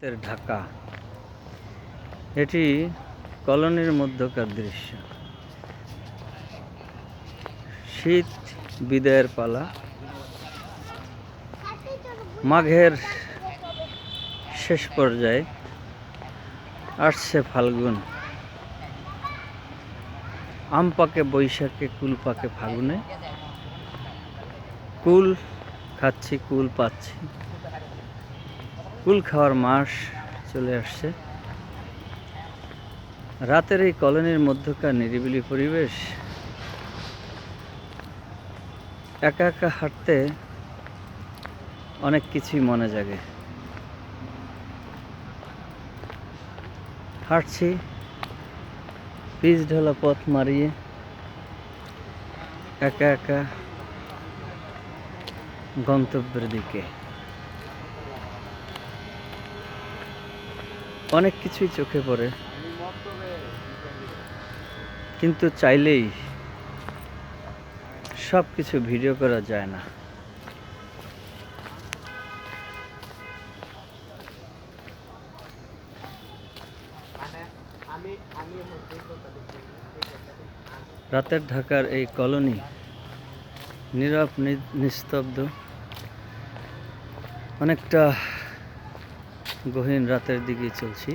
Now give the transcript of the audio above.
রাতের ঢাকা, এটি কলোনির মধ্যকার দৃশ্য। শীত বিদায়ের পালা, মাঘের শেষ পর্যায়ে আসছে ফাল্গুন। আম পাকে বৈশাখে, কুল পাকে ফাল্গুনে। কুল খাচ্ছি, কুল পাচ্ছি, কুল খাওয়ার মাস চলে আসছে। রাতের এই কলোনির মধ্যকার নিরিবিলি পরিবেশ, একা একা হাঁটতে অনেক কিছুই মনে জাগে। হাঁটছি পিচ ঢালা পথ মারিয়ে, একা একা গন্তব্যের দিকে। অনেক কিছুই চোখে পড়ে, কিন্তু চাইলেই সব কিছু ভিডিও করা যায় না। রাতের ঢাকার এই কলোনি নীরব নিস্তব্ধ, অনেকটা গহীন রাতের দিকে চলছি।